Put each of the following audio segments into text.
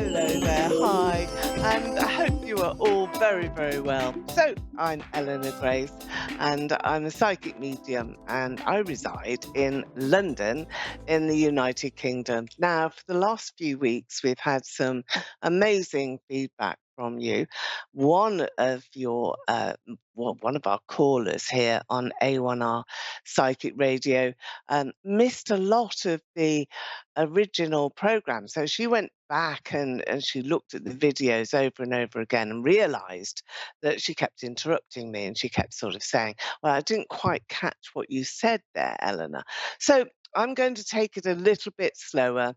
Hello there, hi, and I hope you are all very, very well. So, I'm Eleanor Grace, and I'm a psychic medium, and I reside in London in the United Kingdom. Now, for the last few weeks, we've had some amazing feedback from you. One of our callers here on A1R Psychic Radio missed a lot of the original program. So she went back and she looked at the videos over and over again and realized that she kept interrupting me and she kept sort of saying, "Well, I didn't quite catch what you said there, Eleanor." So I'm going to take it a little bit slower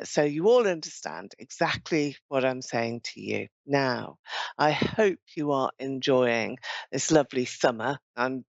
so you all understand exactly what I'm saying to you. Now, I hope you are enjoying this lovely summer. I'm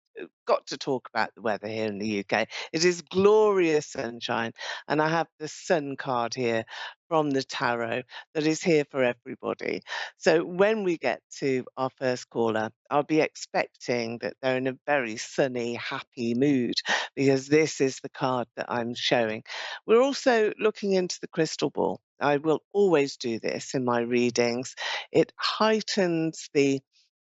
got to talk about the weather here in the UK. It is glorious sunshine, and I have the sun card here from the tarot that is here for everybody. So when we get to our first caller, I'll be expecting that they're in a very sunny, happy mood because this is the card that I'm showing. We're also looking into the crystal ball. I will always do this in my readings. It heightens the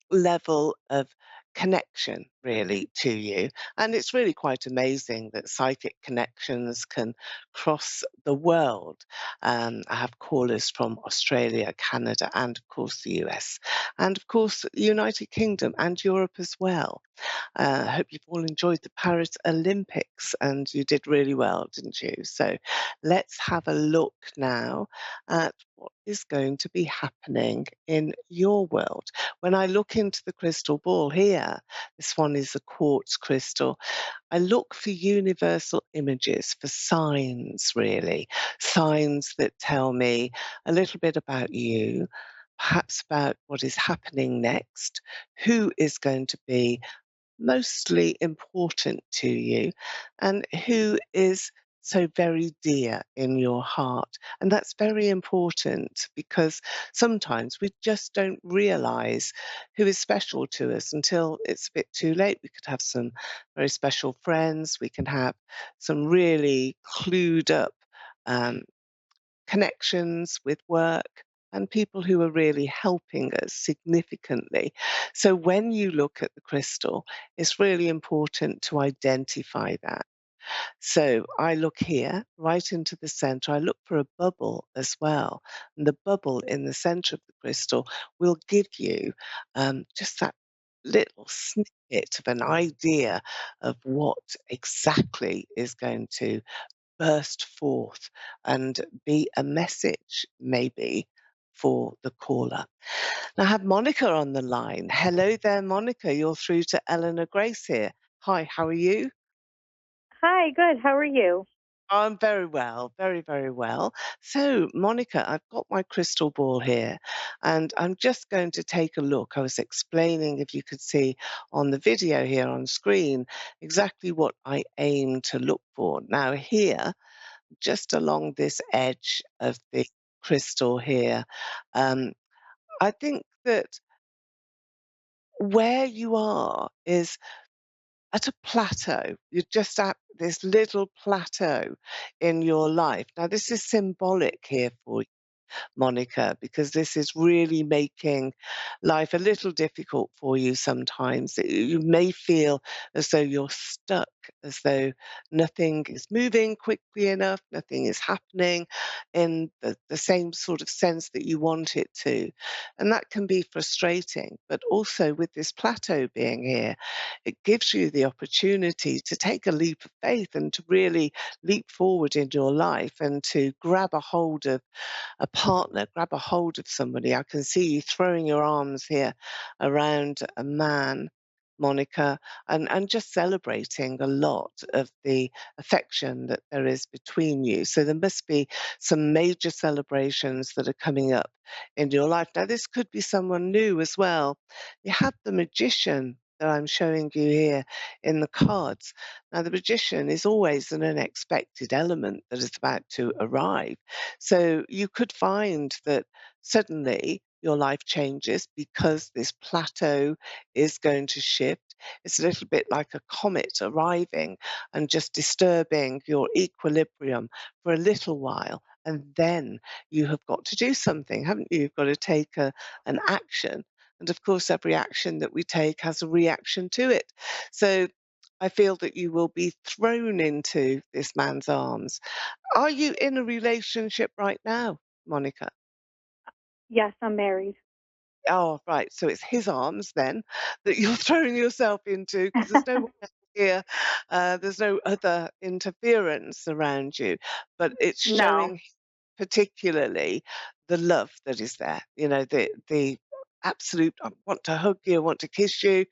level of connection really to you. And it's really quite amazing that psychic connections can cross the world. I have callers from Australia, Canada, and of course the US, and of course the United Kingdom and Europe as well. I hope you've all enjoyed the Paris Olympics and you did really well, didn't you? So let's have a look now at what is going to be happening in your world. When I look into the crystal ball here, this one is a quartz crystal. I look for universal images, for signs, really, signs that tell me a little bit about you, perhaps about what is happening next, who is going to be mostly important to you, and who is so very dear in your heart. And that's very important because sometimes we just don't realize who is special to us until it's a bit too late. We could have some very special friends, we can have some really clued up um, connections with work and people who are really helping us significantly. So when you look at the crystal, it's really important to identify that. So I look here right into the center. I look for a bubble as well. And the bubble in the center of the crystal will give you just that little snippet of an idea of what exactly is going to burst forth and be a message, maybe, for the caller. Now, I have Monica on the line. Hello there, Monica. You're through to Eleanor Grace here. Hi, how are you? Hi, good. How are you? I'm very well, very, very well. So, Monica, I've got my crystal ball here and I'm just going to take a look. I was explaining, if you could see on the video here on screen, exactly what I aim to look for. Now, here, just along this edge of the crystal here, um, I think that where you are is at a plateau. You're just at this little plateau in your life. Now, this is symbolic here for Monica, because this is really making life a little difficult for you sometimes. You may feel as though you're stuck, as though nothing is moving quickly enough, nothing is happening in the same sort of sense that you want it to. And that can be frustrating. But also, with this plateau being here, it gives you the opportunity to take a leap of faith and to really leap forward in your life and to grab a hold of a partner, grab a hold of somebody. I can see you throwing your arms here around a man, Monica, and just celebrating a lot of the affection that there is between you. So there must be some major celebrations that are coming up in your life. Now, this could be someone new as well. You have the magician that I'm showing you here in the cards. Now, the magician is always an unexpected element that is about to arrive. So you could find that suddenly your life changes because this plateau is going to shift. It's a little bit like a comet arriving and just disturbing your equilibrium for a little while. and then you have got to do something, haven't you? You've got to take an action. And of course, every action that we take has a reaction to it. So I feel that you will be thrown into this man's arms. Are you in a relationship right now, Monica? Yes, I'm married. Oh, right. So it's his arms then that you're throwing yourself into because there's no one else here. There's no other interference around you, but it's No. showing particularly the love that is there, the absolute, "I want to hug you, I want to kiss you."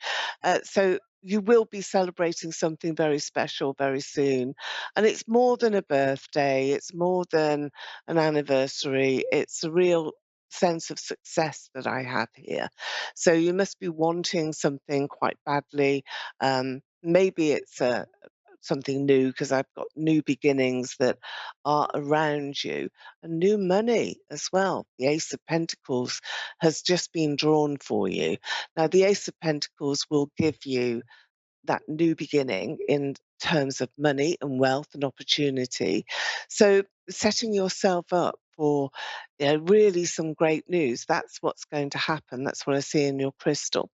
So you will be celebrating something very special very soon, and it's more than a birthday, it's more than an anniversary, it's a real sense of success that I have here. So you must be wanting something quite badly. Maybe it's something new because I've got new beginnings that are around you and new money as well. The Ace of Pentacles has just been drawn for you. Now, the Ace of Pentacles will give you that new beginning in terms of money and wealth and opportunity. So, setting yourself up for really some great news, that's what's going to happen. That's what I see in your crystal.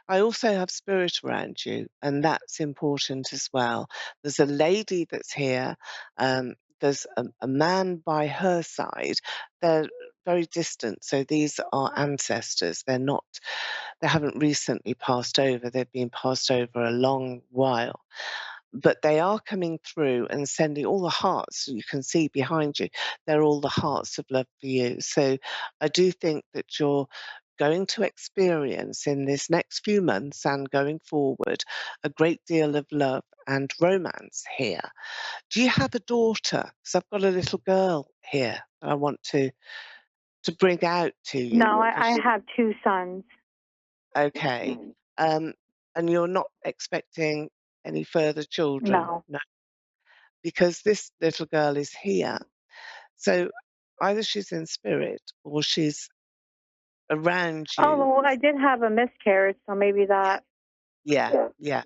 I also have spirit around you, and that's important as well. There's a lady that's here. There's a man by her side. They're very distant, so these are ancestors. They haven't recently passed over. They've been passed over a long while, but they are coming through and sending all the hearts you can see behind you. They're all the hearts of love for you. So I do think that you're going to experience in this next few months and going forward a great deal of love and romance here. Do you have a daughter? Because I've got a little girl here that I want to bring out to you. No, 'Cause I have two sons. okay. Um, and you're not expecting any further children? No. No, because this little girl is here. So either she's in spirit or she's around Oh, you. well, I did have a miscarriage, so maybe that. Yeah, yeah,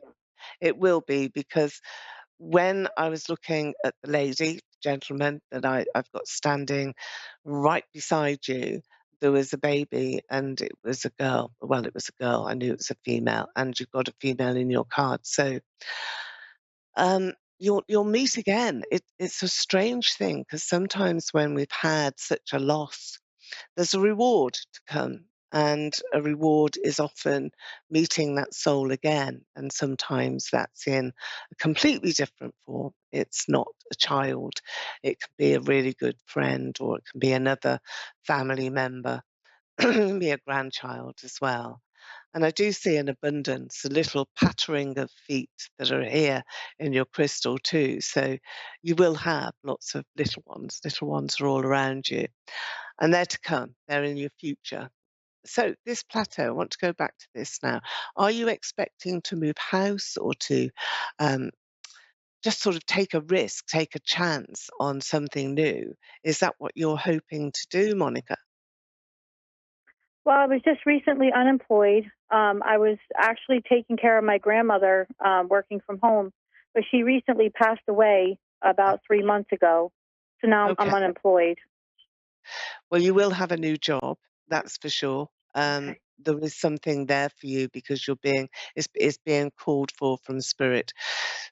it will be because when I was looking at the lady, gentleman that I've got standing right beside you, there was a baby and it was a girl. Well, it was a girl. I knew it was a female, and you've got a female in your card. So you'll meet again. It's a strange thing because sometimes when we've had such a loss, there's a reward to come, and a reward is often meeting that soul again. And sometimes that's in a completely different form. It's not a child, it can be a really good friend, or it can be another family member, it can be a grandchild as well. And I do see an abundance, a little pattering of feet that are here in your crystal too. So you will have lots of little ones. Little ones are all around you, and they're to come. They're in your future. So this plateau, I want to go back to this now. Are you expecting to move house or to um, just sort of take a risk, take a chance on something new? Is that what you're hoping to do, Monica? Well, I was just recently unemployed. I was actually taking care of my grandmother, working from home, but she recently passed away about 3 months ago. So now I'm Okay. unemployed. Well, you will have a new job, that's for sure. Okay. There is something there for you because it's being called for from spirit.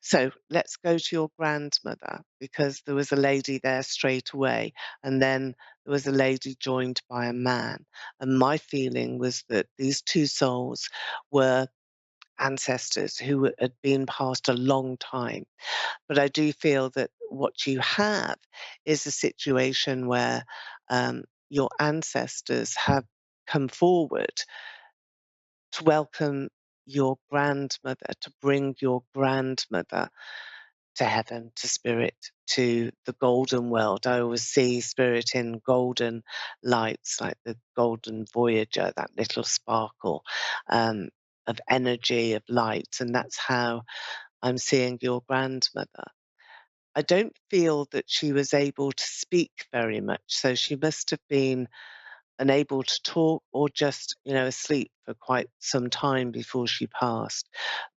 So let's go to your grandmother because there was a lady there straight away, and then there was a lady joined by a man. And my feeling was that these two souls were ancestors who had been past a long time. But I do feel that what you have is a situation where your ancestors have come forward to welcome your grandmother, to bring your grandmother to heaven, to spirit, to the golden world. I always see spirit in golden lights, like the golden Voyager, that little sparkle um, of energy, of light. And that's how I'm seeing your grandmother. I don't feel that she was able to speak very much, so she must have been unable to talk or just, asleep for quite some time before she passed.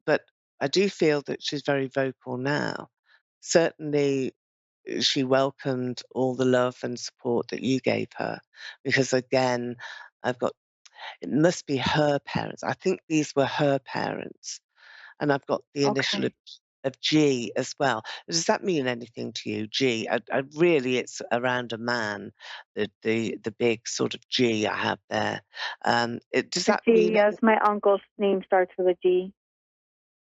But I do feel that she's very vocal now. Certainly she welcomed all the love and support that you gave her. Because again, I've got it must be her parents. I think these were her parents, and I've got the initial Okay. of G as well. Does that mean anything to you, G? Really, it's around a man, the big sort of G I have there. Does A that G, mean yes, anything? my uncle's name starts with a G.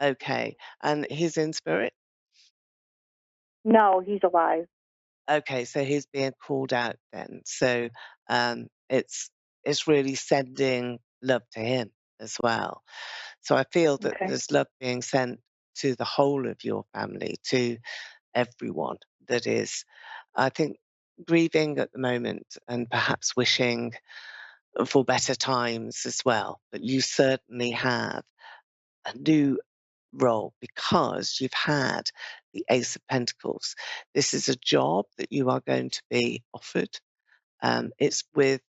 Okay, and he's in spirit? No, he's alive. Okay, so he's being called out then. So, um, it's it's really sending love to him as well. So I feel that Okay. there's love being sent to the whole of your family, to everyone that is, I think, grieving at the moment and perhaps wishing for better times as well. But you certainly have a new role because you've had the Ace of Pentacles. This is a job that you are going to be offered. It's with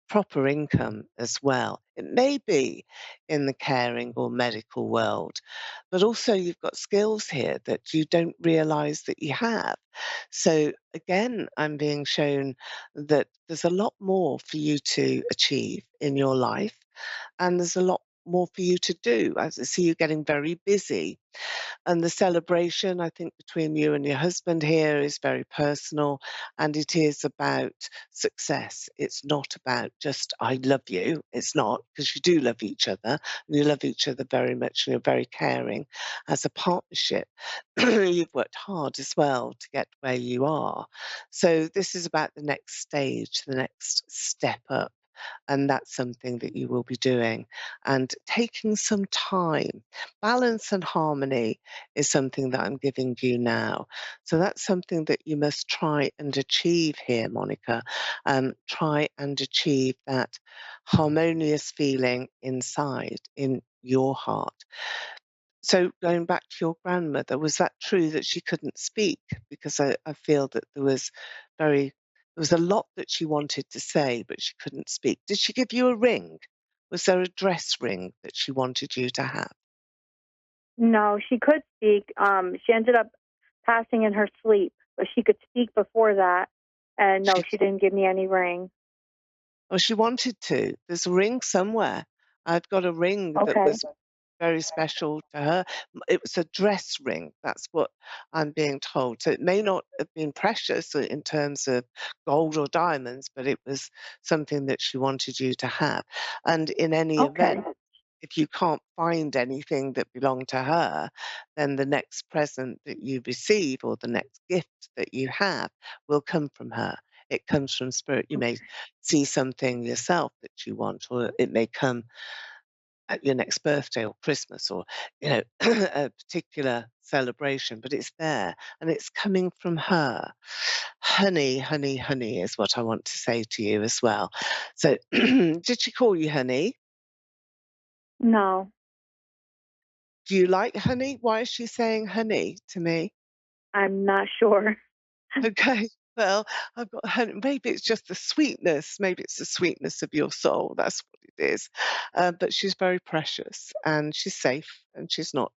proper income as well. It may be in the caring or medical world, but also you've got skills here that you don't realize that you have. So again, I'm being shown that there's a lot more for you to achieve in your life, and there's a lot more for you to do. I see you getting very busy, and the celebration, I think, between you and your husband here is very personal, and it is about success. It's not about just, I love you. It's not, because you do love each other, and you love each other very much, and you're very caring as a partnership. You've worked hard as well to get where you are. So, this is about the next stage, the next step up. And that's something that you will be doing and taking some time. Balance and harmony is something that I'm giving you now. So that's something that you must try and achieve here, Monica. Try and achieve that harmonious feeling inside, in your heart. So going back to your grandmother, was that true that she couldn't speak? Because I feel that there was a lot that she wanted to say, but she couldn't speak. Did she give you a ring? Was there a dress ring that she wanted you to have? No, she could speak. She ended up passing in her sleep, but she could speak before that. And no, She she didn't give me any ring. Oh, she wanted to. There's a ring somewhere. I've got a ring that Okay. was very special to her. It was a dress ring. That's what I'm being told. So it may not have been precious in terms of gold or diamonds, but it was something that she wanted you to have. And in any Okay. event, if you can't find anything that belonged to her, then the next present that you receive or the next gift that you have will come from her. It comes from spirit. You may see something yourself that you want, or it may come at your next birthday or Christmas or, a particular celebration, but it's there and it's coming from her. Honey, honey, honey is what I want to say to you as well. So, did she call you honey? No, Do you like honey? Why is she saying honey to me? I'm not sure. Okay. Well, I've got honey. Maybe it's just the sweetness. Maybe it's the sweetness of your soul. That's what it is. But she's very precious and she's safe and she's not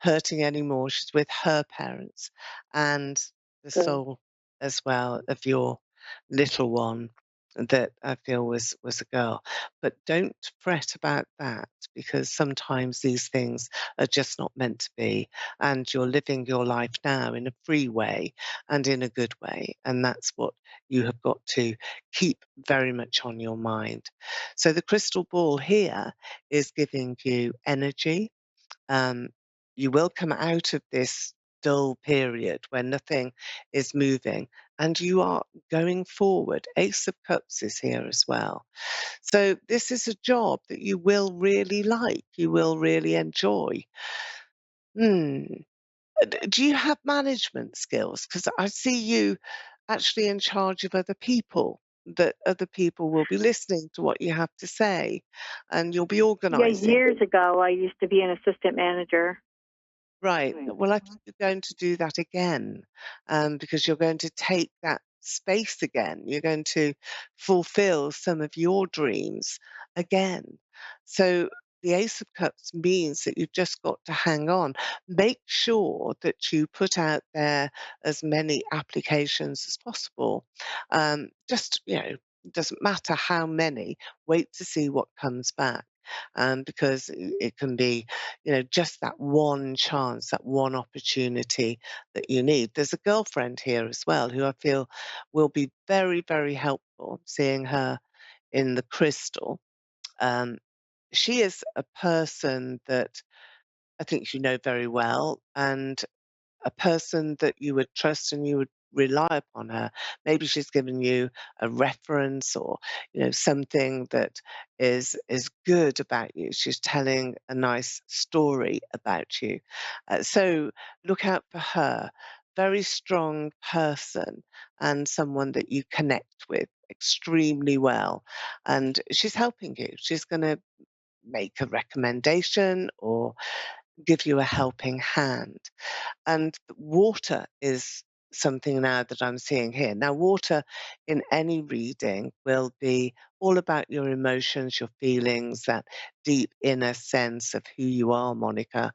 hurting anymore. She's with her parents and the Good. soul as well of your little one that I feel was a girl. But don't fret about that because sometimes these things are just not meant to be. And you're living your life now in a free way and in a good way. And that's what you have got to keep very much on your mind. So the crystal ball here is giving you energy. um, you will come out of this dull period when nothing is moving and you are going forward. Ace of Cups is here as well. So, this is a job that you will really like, you will really enjoy. Hmm. Do you have management skills? Because I see you actually in charge of other people, that other people will be listening to what you have to say and you'll be Yeah, organizing. years ago, I used to be an assistant manager. Right. Well, I think you're going to do that again, because you're going to take that space again. You're going to fulfill some of your dreams again. So the Ace of Cups means that you've just got to hang on. Make sure that you put out there as many applications as possible. Just, it doesn't matter how many, wait to see what comes back. Because it can be, just that one chance, that one opportunity that you need. There's a girlfriend here as well who I feel will be very, very helpful, seeing her in the crystal. Um, she is a person that I think you know very well, and a person that you would trust and you would rely upon her. Maybe she's given you a reference, or something that is good about you. She's telling a nice story about you. So look out for her. Very strong person, and someone that you connect with extremely well. And she's helping you. She's going to make a recommendation or give you a helping hand. And water is something now that I'm seeing here. Now, water in any reading will be all about your emotions, your feelings, that deep inner sense of who you are, Monica.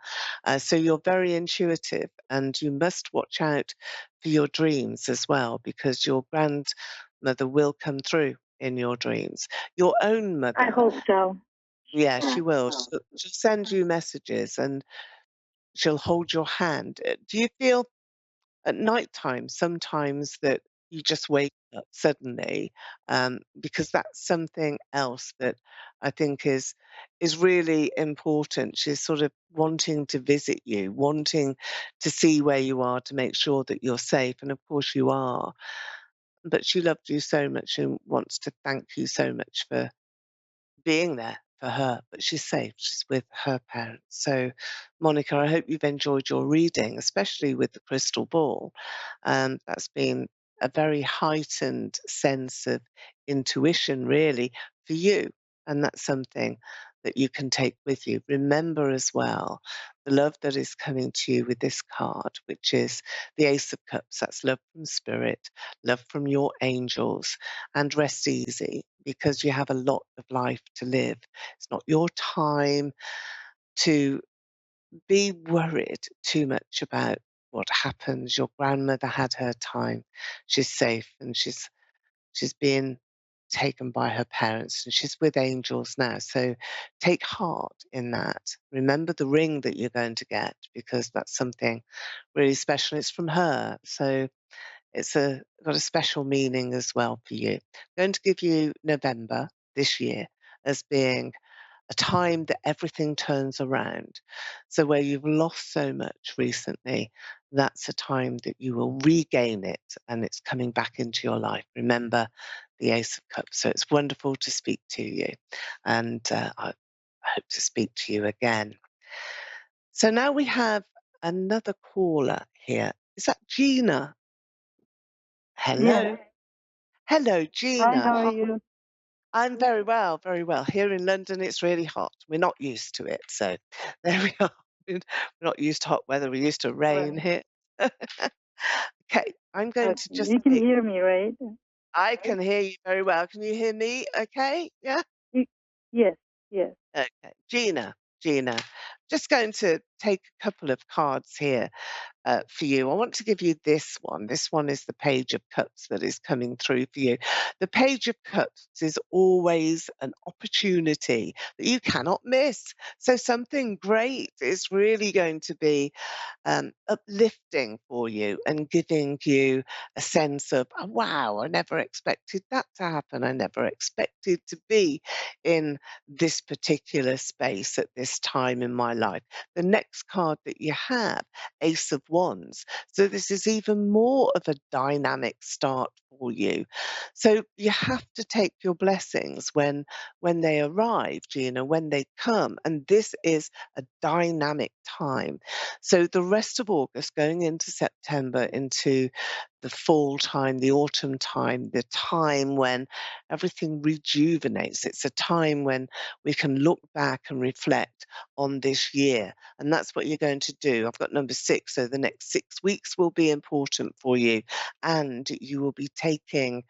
So you're very intuitive, and you must watch out for your dreams as well, because your grandmother will come through in your dreams. Your own I mother, hope so. yeah, she will. She'll send you messages, and she'll hold your hand. Do you feel at night time sometimes that you just wake up suddenly, because that's something else that I think is really important. She's sort of wanting to visit you, wanting to see where you are, to make sure that you're safe, and of course you are. But she loved you so much and wants to thank you so much for being there for her, but she's safe. She's with her parents. So, Monica, I hope you've enjoyed your reading, especially with the crystal ball. That's been a very heightened sense of intuition, really, for you. And that's something that you can take with you. Remember as well the love that is coming to you with this card, which is the Ace of Cups. That's love from spirit, love from your angels, and rest easy because you have a lot of life to live. It's not your time to be worried too much about what happens. Your grandmother had her time. She's safe, and she's being taken by her parents, and she's with angels now. So take heart in that. Remember the ring that you're going to get, because that's something really special. It's from her. So got a special meaning as well for you. Going to give you November this year as being a time that everything turns around. So where you've lost so much recently, that's a time that you will regain it, and it's coming back into your life. Remember the Ace of Cups. So it's wonderful to speak to you, and I hope to speak to you again. So now we have another caller here. Is that Gina? Yes. Hello. Hello, Hi, Gina. how are you? I'm very well, very well. Here in London, it's really hot. We're not used to it, so there we are. We're not used to hot weather. We're used to rain Right. here. Okay, I'm going Okay. to just You can take. hear me, right? I can hear you very well. Can you hear me? Okay, yeah. You, yes, yes. Okay, Gina, just going to take a couple of cards here for you. I want to give you this one. This one is the Page of Cups that is coming through for you. The Page of Cups is always an opportunity that you cannot miss. So something great is really going to be uplifting for you and giving you a sense of, "Oh, wow, I never expected that to happen. I never expected to be in this particular space at this time in my life." The next card that you have, Ace of Wands. So this is even more of a dynamic start for you. So you have to take your blessings when they arrive, Gina, when they come. And this is a dynamic time. So the rest of August, going into September, into the fall time, the autumn time, the time when everything rejuvenates. It's a time when we can look back and reflect on this year. And that's what you're going to do. I've got number 6. So the next 6 weeks will be important for you. And you will be taking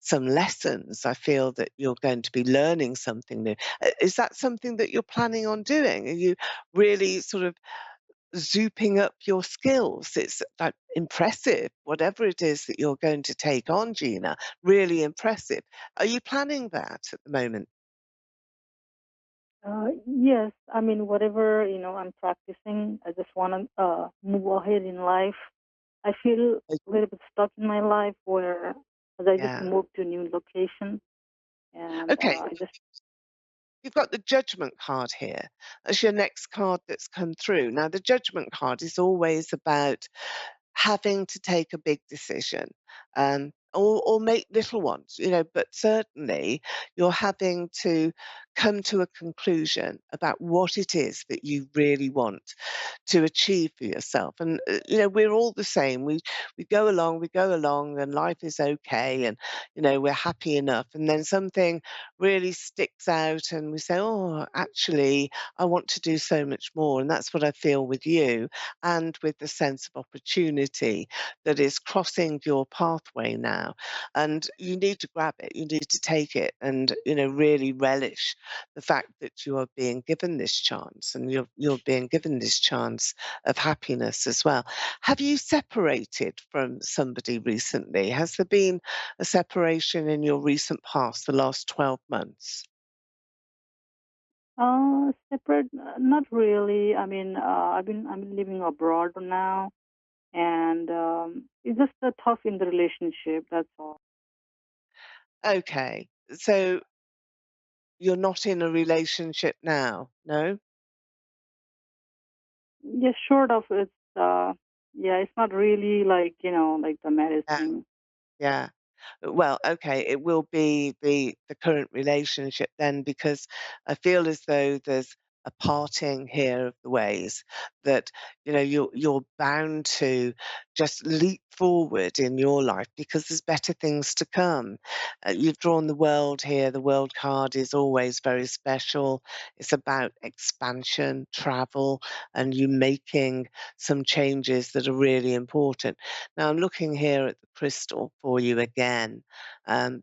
some lessons. I feel that you're going to be learning something new. Is that something that you're planning on doing? Are you really sort of zooping up your skills? It's like impressive, whatever it is that you're going to take on, Gina, really impressive. Are you planning that at the moment? Yes, I mean, whatever, I'm practicing, I just want to move ahead in life. I feel Uh, a little bit stuck in my life where as I just Yeah. moved to a new location and Okay. I just, You've got the judgment card here as your next card that's come through. Now, the judgment card is always about having to take a big decision, or make little ones, but certainly you're having to come to a conclusion about what it is that you really want to achieve for yourself. And we're all the same. We go along, and life is okay, and we're happy enough. And then something really sticks out, and we say, "Oh, actually, I want to do so much more." And that's what I feel with you, and with the sense of opportunity that is crossing your pathway now. And you need to grab it. You need to take it, and really relish the fact that you are being given this chance, and you're being given this chance of happiness as well. Have you separated from somebody recently? Has there been a separation in your recent past, the last 12 months? separate, not really. I mean, I'm living abroad now and it's just a tough in the relationship, that's all. Okay. So you're not in a relationship now, no? Yes, short of it's yeah, it's not really like, like the marriage Yeah, thing. yeah. Well, okay, it will be the current relationship then, because I feel as though there's a parting here of the ways that you're bound to just leap forward in your life because there's better things to come. You've drawn the world here. The world card is always very special. It's about expansion, travel, and you making some changes that are really important. Now, I'm looking here at the crystal for you again,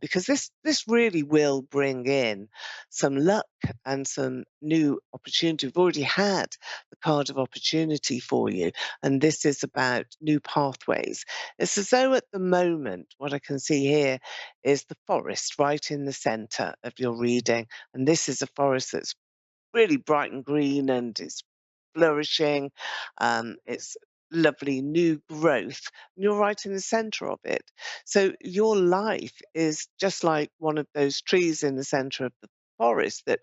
because this really will bring in some luck and some new opportunity. We've already had the card of opportunity for you, and this is about new pathways. It's as though at the moment, what I can see here is the forest right in the centre of your reading, and this is a forest that's really bright and green, and it's flourishing. It's lovely new growth. And you're right in the center of it. So your life is just like one of those trees in the center of the forest that,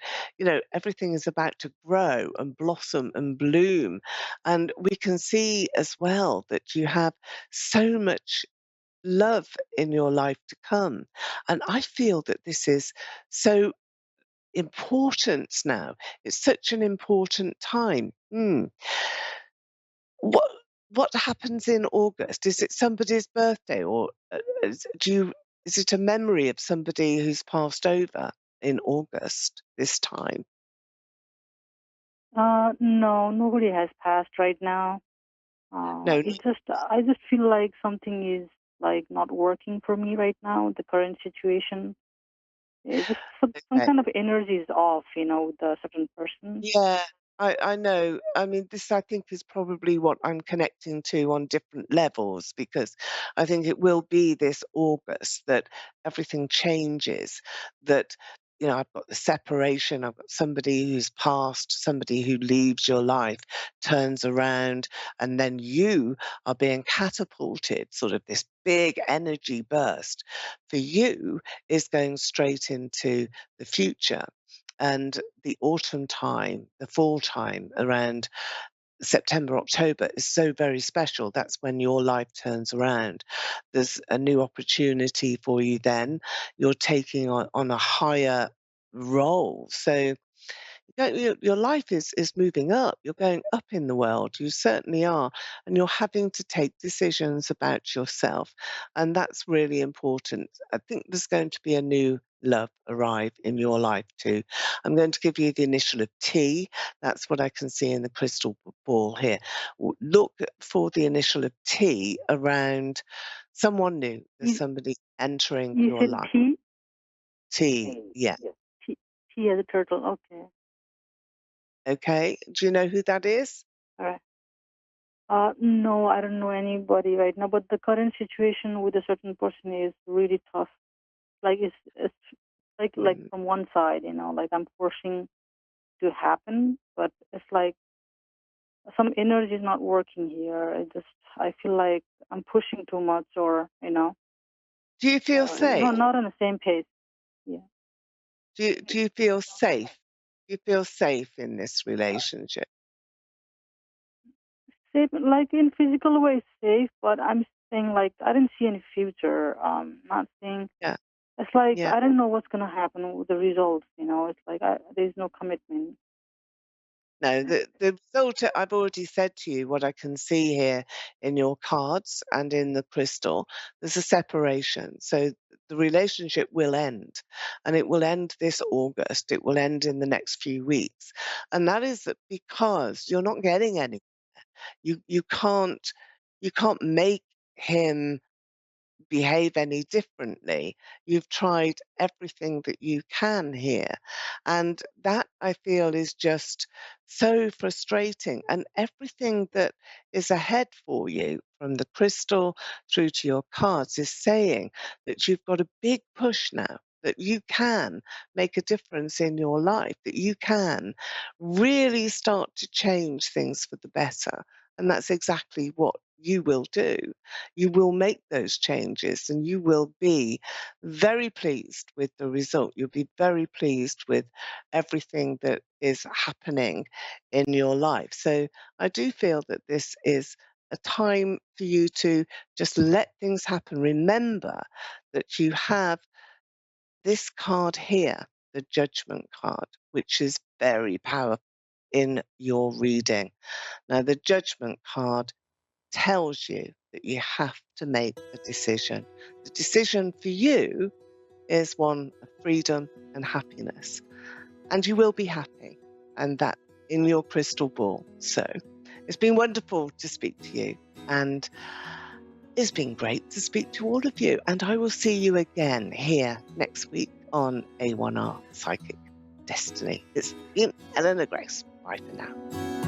everything is about to grow and blossom and bloom. And we can see as well that you have so much love in your life to come. And I feel that this is so important now. It's such an important time. What what happens in August? Is it somebody's birthday, or is it a memory of somebody who's passed over in August this time? No, nobody has passed right now. No. It just I just feel like something is like not working for me right now. The current situation, it's just some Okay. kind of energy is off, with a certain person. Yeah, I know. I mean, this I think is probably what I'm connecting to on different levels, because I think it will be this August that everything changes. That, I've got the separation, I've got somebody who's passed, somebody who leaves your life, turns around, and then you are being catapulted, sort of this big energy burst for you is going straight into the future. And the autumn time, the fall time around September, October is so very special. That's when your life turns around. There's a new opportunity for you then. You're taking on a higher role. So, Your life is moving up. You're going up in the world. You certainly are. And you're having to take decisions about yourself. And that's really important. I think there's going to be a new love arrive in your life too. I'm going to give you the initial of T. That's what I can see in the crystal ball here. Look for the initial of T around someone new. There's You, somebody entering you your said life. T? T, yeah. T, T as a turtle. Okay. Okay. Do you know who that is? All right. No, I don't know anybody right now, but the current situation with a certain person is really tough. Like it's like Mm. from one side, like I'm forcing to happen, but it's like some energy is not working here. I feel like I'm pushing too much, or Do you feel safe? not on the same pace. Yeah, Do you feel safe? Do you feel safe in this relationship? safe like in physical way safe, but I'm saying like I didn't see any future. Not saying Yeah, it's like yeah. I don't know what's gonna happen with the results. It's like there's no commitment. No, the result, I've already said to you what I can see here in your cards and in the crystal. There's a separation. So the relationship will end, and it will end this August. It will end in the next few weeks. And that is that because you're not getting any. You can't make him behave any differently. You've tried everything that you can here. And that I feel is just so frustrating. And everything that is ahead for you, from the crystal through to your cards, is saying that you've got a big push now. That you can make a difference in your life, that you can really start to change things for the better. And that's exactly what you will do. You will make those changes and you will be very pleased with the result. You'll be very pleased with everything that is happening in your life. So I do feel that this is a time for you to just let things happen. Remember that you have this card here, the Judgment card, which is very powerful in your reading. Now, the Judgment card tells you that you have to make a decision. The decision for you is one of freedom and happiness, and you will be happy, and that in your crystal ball. So it's been wonderful to speak to you, and it's been great to speak to all of you. And I will see you again here next week on A1R Psychic Destiny. It's been Eleanor Grace. Bye for now.